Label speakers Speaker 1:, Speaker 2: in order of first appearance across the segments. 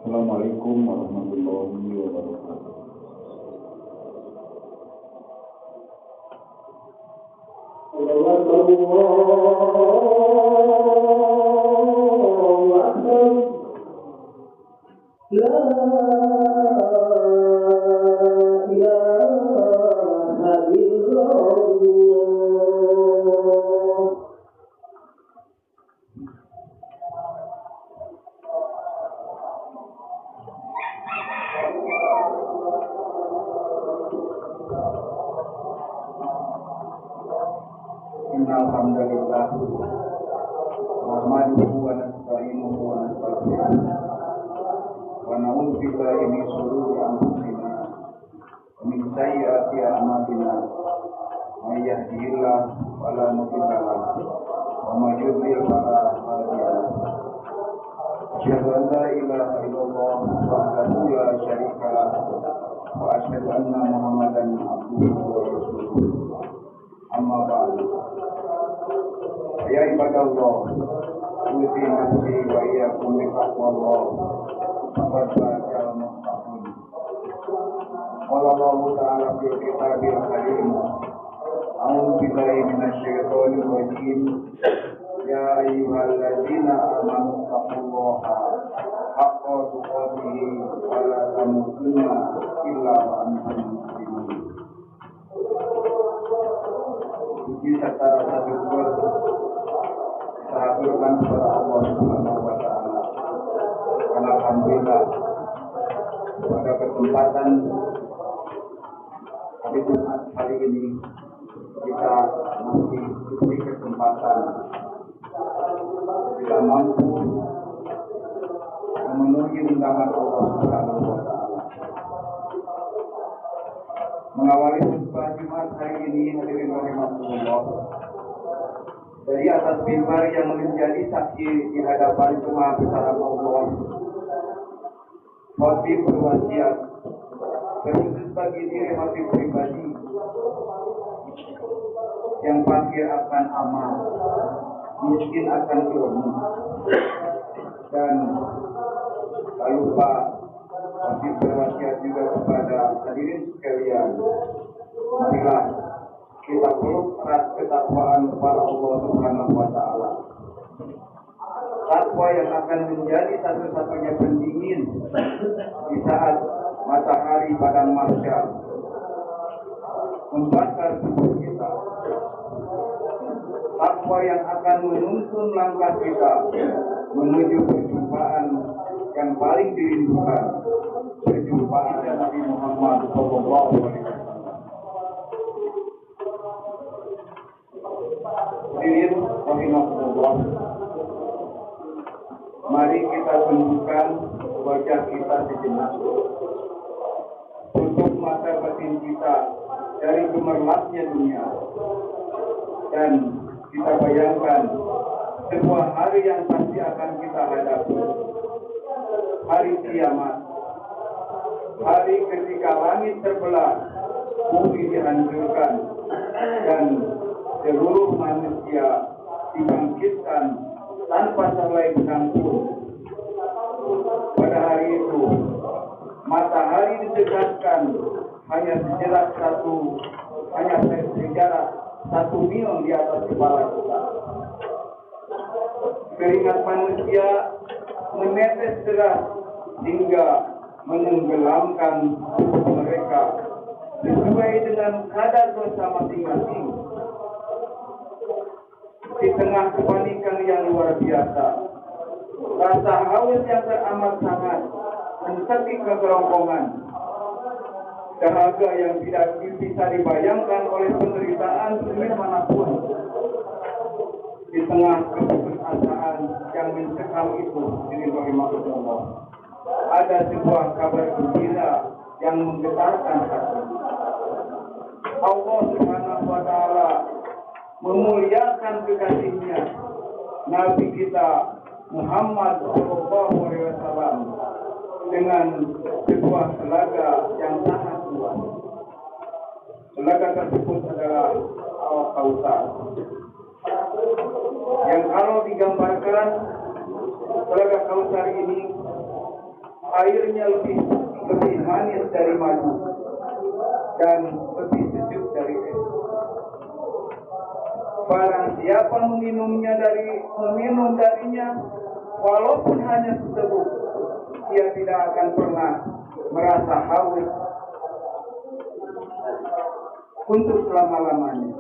Speaker 1: Assalamualaikum warahmatullahi wabarakatuh. Alhamdulillah, nahmaduhu wa nasta'inuhu wa nastaghfiruh wa na'udzu billahi min shururi anfusina wa min sayyiati a'malina. May yahdihillahu fala mudilla lahu wa may yudlil fala hadiya lahu. Asyhadu an la ilaha illallah wahdahu la syarika lahu wa asyhadu anna Muhammadan abduhu wa rasuluh. Amma ba'du. Ya ibadallah, uti nafsi wa iyyakum bittaqwallah. Faqad fazal muttaqin. Qala Allah Ta'ala fi kitabil karim. A'udzu billahi minasyaitonir rajim. Ya ayyuhalladzina amanu taqullaha haqqa tuqatih wa la tamutunna illa wa antum muslimun. Puji serta rasa syukur terhaturkan kepada Allah Subhanahu wa Ta'ala. Karena alhamdulillah pada kesempatan hari Jumat hari ini kita masih diberi kesempatan, kita mampu memenuhi undangan Allah Subhanahu wa Ta'ala. Mengawali khutbah Jumat hari ini, hadirin rahimakumullah, dari atas mimbar yang menjadi saksi di hadapan Maha Besar Allah, Habib berwasiat terkhusus bagi diri Habib pribadi yang fakir akan amal, miskin akan ilmu, dan tak lupa Habib berwasiat juga kepada hadirin sekalian, marilah kita peluk erat ketakwaan kepada Allah Subhanahu wa Ta'ala. Takwa yang akan menjadi satu-satunya pendingin di saat matahari padang mahsyar membakar tubuh kita. Takwa yang akan menuntun langkah kita menuju perjumpaan yang paling dirindukan, perjumpaan Nabi Muhammad sallallahu alaihi wasallam. Hadirin rahimakumullah, mari kita tundukkan wajah kita sejenak, tutup mata batin kita dari gemerlapnya dunia, dan kita bayangkan sebuah hari yang pasti akan kita hadapi, hari kiamat, hari ketika langit terbelah, bumi dihancurkan, dan seluruh manusia dibangkitkan tanpa selai benang pun. Pada hari itu, matahari didekatkan hanya sejarak satu mil di atas kepala kita. Keringat manusia menetes deras hingga menenggelamkan tubuh mereka sesuai dengan kadar dosa masing-masing. Di tengah kepanikan yang luar biasa, rasa haus yang teramat sangat mencekik kegerongkongan, dahaga yang tidak bisa dibayangkan oleh penderitaan dunia manapun. Di tengah keputusasaan yang mencekam itu, ini rahimahullah, ada sebuah kabar gembira yang menggetarkan hati. Allah Subhanahu wa Ta'ala memuliakan kekasihnya, Nabi kita Muhammad sallallahu alaihi wasallam, dengan sebuah telaga yang sangat luas. Telaga tersebut adalah Al-Kautsar, yang kalau digambarkan telaga Kautsar ini airnya lebih manis dari madu dan lebih sejuk dari es. Barang siapa meminum darinya, walaupun hanya seteguk, dia tidak akan pernah merasa haus untuk selama-lamanya.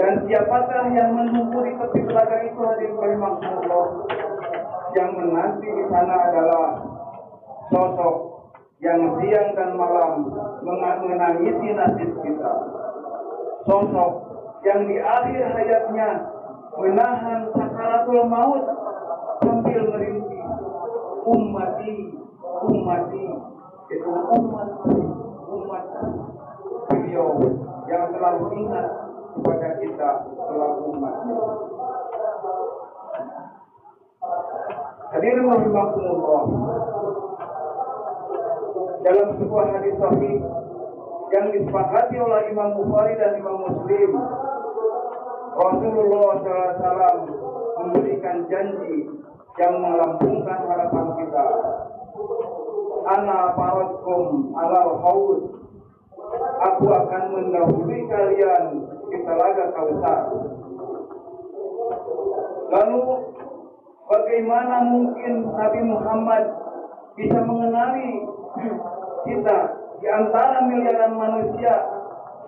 Speaker 1: Dan siapakah yang menumpuri tepi telaga itu, hadirin rahimakumullah? Yang menanti di sana adalah sosok yang siang dan malam menangisi nasib kita. Sosok yang di akhir hayatnya menahan sakaratul maut sambil merintih, ummati, ummati, itu umat. Beliau yang selalu ingat kepada kita selaku umatnya. Hadirin rahimakumullah, dalam sebuah hadis sahih yang disepakati oleh Imam Bukhari dan Imam Muslim, Rasulullah SAW memberikan janji yang melambungkan harapan kita. Ana faradkum alal haud, aku akan mendahului kalian di telaga Kautsar. Lalu bagaimana mungkin Nabi Muhammad bisa mengenali kita di antara miliaran manusia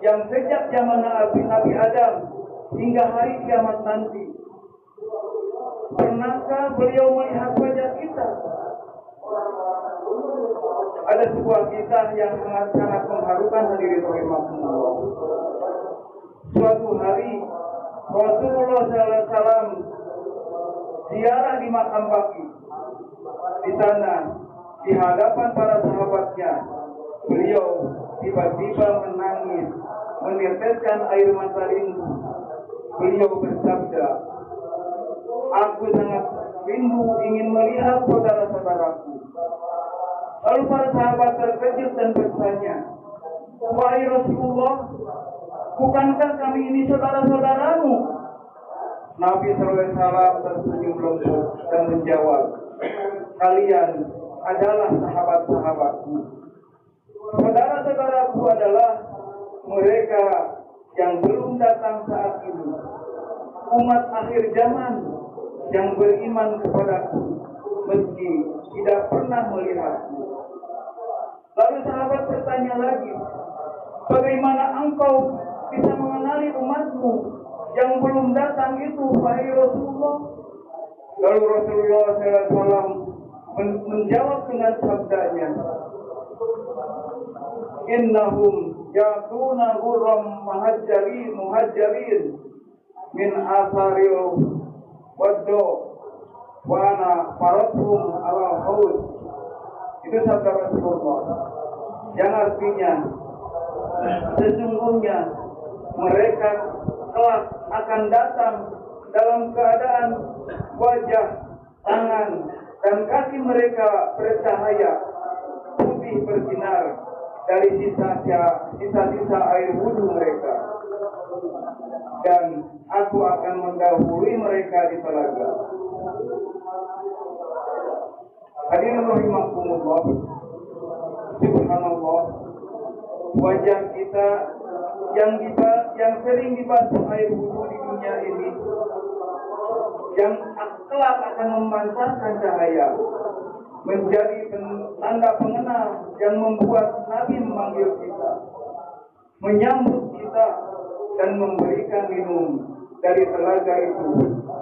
Speaker 1: yang sejak zaman Nabi Adam hingga hari kiamat nanti? Pernahkah beliau melihat wajah kita? Ada sebuah kisah yang sangat mengharukan, hadirin rahimakumullah. Suatu hari Rasulullah SAW ziarah di makam Baqi. Di sana, di hadapan para sahabatnya, beliau tiba-tiba menangis, meneteskan air mata rindu. Beliau bersabda, aku sangat rindu ingin melihat saudara-saudaraku. Lalu para sahabat terkejut dan bertanya, wahai Rasulullah, bukankah kami ini saudara-saudaramu? Nabi SAW tersenyum lembut dan menjawab, kalian adalah sahabat-sahabatku. Saudara-saudaraku adalah mereka yang belum datang saat ini, umat akhir zaman yang beriman kepadaku meski tidak pernah melihatku. Lalu sahabat bertanya lagi, bagaimana engkau bisa mengenali umatmu yang belum datang itu, wahai Rasulullah? Lalu Rasulullah SAW menjawab dengan sabdanya, innahum yakuna hurram muhajjalin min asaril waddo wa ana faradhum ala haud. Itu sabda Rasulullah yang artinya sesungguhnya mereka kelak akan datang dalam keadaan wajah, tangan, dan kaki mereka bercahaya putih bersinar dari sisa-sisa air wudhu mereka, dan aku akan mendahului mereka di telaga. Hadirin rahimakumullah, subhanallah, wajah kita yang sering dibasuh air wudhu di dunia ini, yang kelak akan memancarkan cahaya, menjadi tanda pengenal yang membuat Nabi memanggil kita, menyambut kita, dan memberikan minum dari telaga itu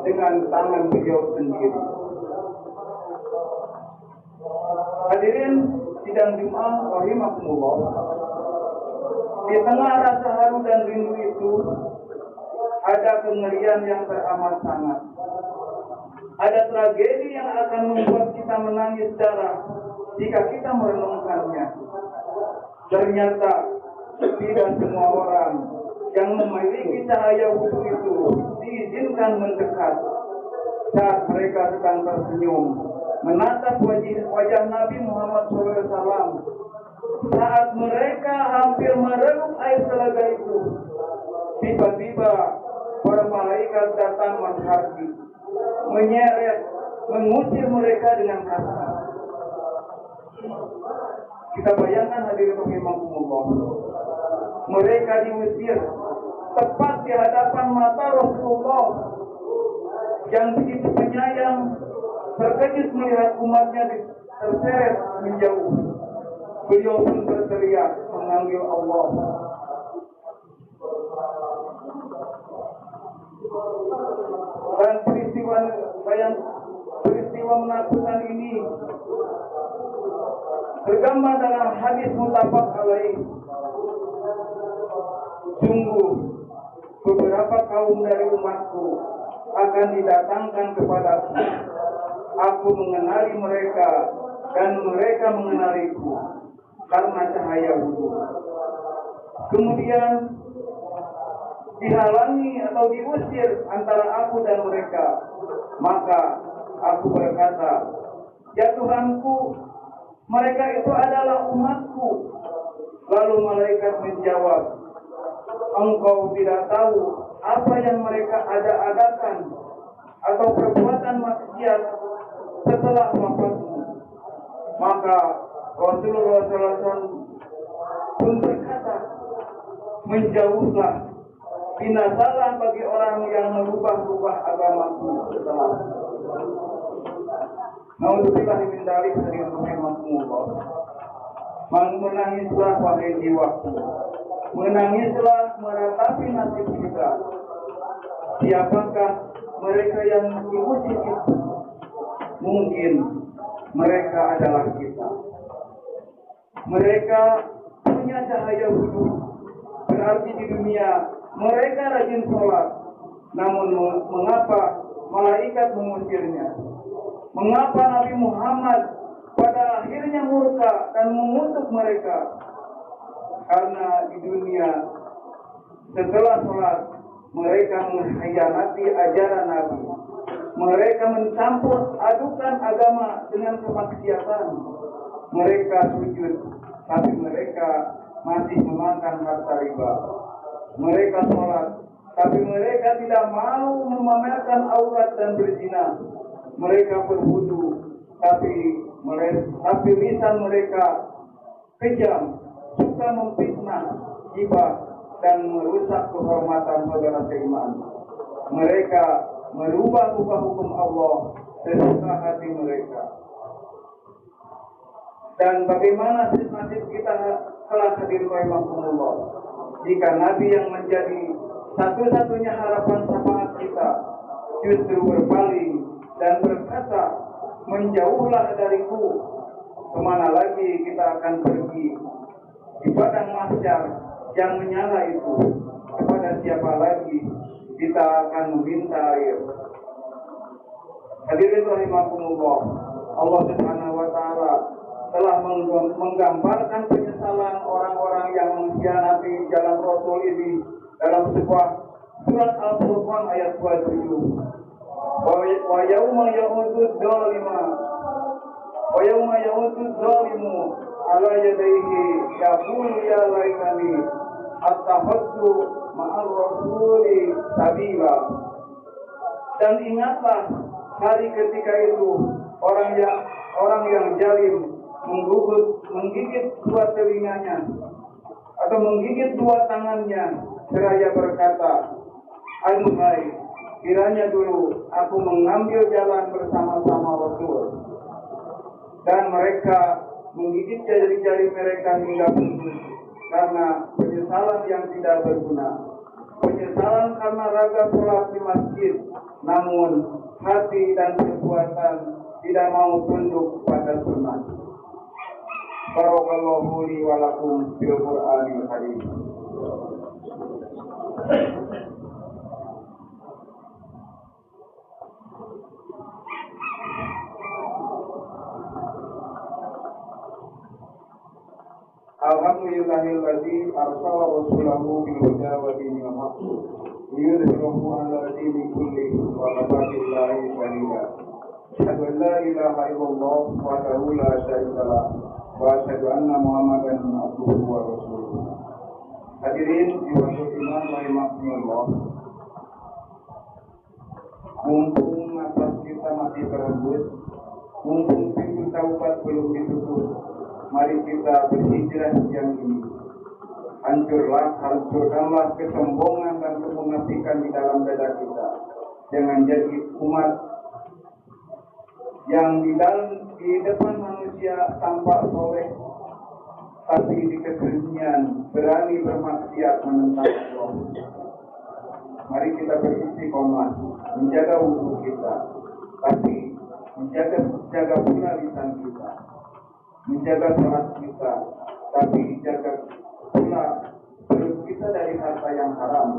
Speaker 1: dengan tangan beliau sendiri. Hadirin sidang Jumat rahimakumullah, di tengah rasa haru dan rindu itu ada kengerian yang teramat sangat. Ada tragedi yang akan membuat kita menangis darah jika kita merenungkannya. Ternyata tidak semua orang yang memiliki cahaya wudhu itu diizinkan mendekat saat mereka sedang tersenyum menatap wajah Nabi Muhammad SAW. Saat mereka hampir mereluk air telaga itu, tiba-tiba para malaikat datang menghadap, menyeret mengusir mereka dengan kasar. Kita bayangkan hadirin rahimakumullah, mereka diusir tepat di hadapan mata Rasulullah yang begitu penyayang, terkejut melihat umatnya terseret menjauh. Beliau pun berteriak memanggil Allah. Dan peristiwa menakutkan ini tergambar dalam hadis muttafaq alaih. Sungguh beberapa kaum dari umatku akan didatangkan kepadaku. Aku mengenali mereka dan mereka mengenaliku karena cahaya wudu. Kemudian dihalangi atau diusir antara aku dan mereka. Maka aku berkata, ya Tuhanku, mereka itu adalah umatku. Lalu malaikat menjawab, engkau tidak tahu apa yang mereka ada-adakan atau perbuatan maksiat setelah wafatmu. Maka Rasulullah SAW pun berkata, menjauhlah, binasalah bagi orang yang merubah-rubah agamaku setelah. Naudzubillah min dzalik, hadirin rahimakumullah. Menangislah wahai jiwaku, menangislah meratapi nasib kita. Siapakah mereka yang diusir itu? Mungkin mereka adalah kita. Mereka punya cahaya wujud, berarti di dunia mereka rajin sholat. Namun mengapa malaikat mengusirnya? Mengapa Nabi Muhammad pada akhirnya murka dan mengutuk mereka? Karena di dunia setelah sholat mereka mengkhianati ajaran Nabi. Mereka mencampur adukan agama dengan kemaksiatan. Mereka sujud, tapi mereka masih memakan harta riba. Mereka sholat, tapi mereka tidak mau memamerkan aurat dan berzina. Mereka berwudu, tapi lisan mereka kejam, suka memfitnah, gibah, dan merusak kehormatan saudara seiman. Mereka merubah-ubah hukum Allah sesuka hati mereka. Dan bagaimana nasib kita telah hadir rahimakumullah jika Nabi yang menjadi satu-satunya harapan syafaat kita justru berpaling dan berkata, menjauhlah dariku, kemana lagi kita akan pergi? Di padang mahsyar yang menyala itu, kepada siapa lagi kita akan meminta air? Hadirin rahimakumullah, Allah Subhanahu wa taala telah menggambarkan penyesalan orang-orang yang mengkhianati jalan Rasul ini dalam sebuah surat Al-Furqan ayat 27. Wa yauma ya'udud zalimu ala yadayhi yaqulu ya laitani attakhadtu ma'ar rasuli sabila. Dan ingatlah hari ketika itu orang yang zalim menggigit dua telinganya atau menggigit dua tangannya seraya berkata, aduhai, kiranya dulu aku mengambil jalan bersama-sama Rasul. Dan mereka menggigit jari-jari mereka hingga putus karena penyesalan yang tidak berguna. Penyesalan karena raga sholat di masjid, namun hati dan perbuatan tidak mau tunduk pada sunnah. Barakallahu li wa lakum fil Qur'anil Karim. Alhamdulillahilladzi arsala rasulahu bil huda wa dinil haqq liyudhhirahu 'ala dini kullihi wa kafa billahi shahida. Asyhadu an la ilaha illallah wahdahu la syarika lah wa asyhadu anna Muhammadan abduhu wa rasuluh. Hadirin diwajib iman rahimakumullah. Mumpung nafas kita masih berhembus tersebut. Mumpung pintu taubat belum ditutup, mari kita berhijrah siang ini. Hancurkanlah kesombongan dan kemunafikan di dalam dada kita. Jangan jadi umat yang di depan manusia tampak soleh, tapi di kesunyian berani bermaksiat menentang Allah. Mari kita beristiqomah, menjaga wudhu kita, tapi menjaga pula lisan kita, menjaga salat kita, tapi dijaga pula perut kita dari harta yang haram.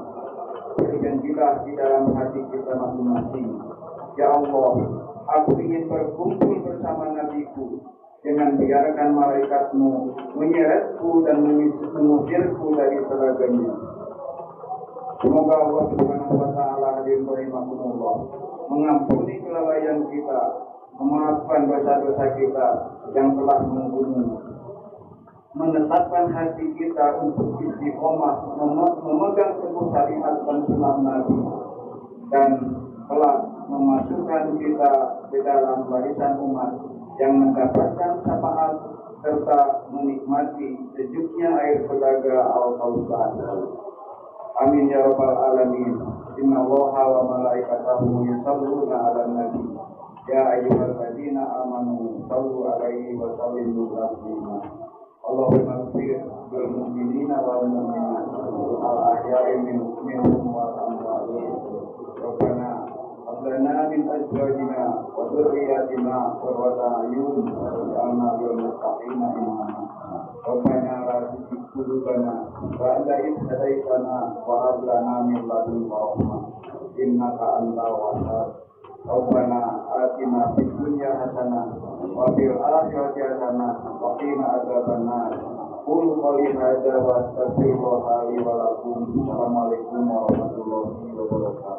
Speaker 1: Berjanjilah di dalam hati kita masing-masing, ya Allah, aku ingin berkumpul bersama Nabiku. Jangan biarkan malaikatmu menyeretku dan mengusirku dari telaganya. Semoga Allah Subhanahu wa Ta'ala hadirin rahimakumullah mengampuni kelalaian kita, memaafkan dosa-dosa kita yang telah membunuh, menetapkan hati kita untuk istiqomah memegang teguh syariat dan sunnah Nabi, dan telah memasukkan kita ke dalam barisan umat yang mendapatkan syafaat serta menikmati sejuknya air telaga Al-Kautsar. Amin ya rabbal alamin. Inna Allaha wa malaikatahu yusholluna 'alan nabi. Ya ayyuhalladzina amanu shallu 'alaihi wa sallimu taslima. Allahumma ighfir lil mu'minina wal mu'minat al-ahya'i minhum wal amwat. Rabbana hab lana min azwajina wa dhurriyyatina qurrata a'yun waj'alna lil muttaqina imama. Rabbana la tuzigh qulubana ba'da idh hadaytana wa hab lana min ladunka rahmah innaka antal wahhab. Rabbana atina fid dunya hasanah wa fil akhirati hasanah wa qina adzabannar. Qul qawli hadza wa astaghfirullaha li wa lakum. Assalamualaikum warahmatullahi wabarakatuh.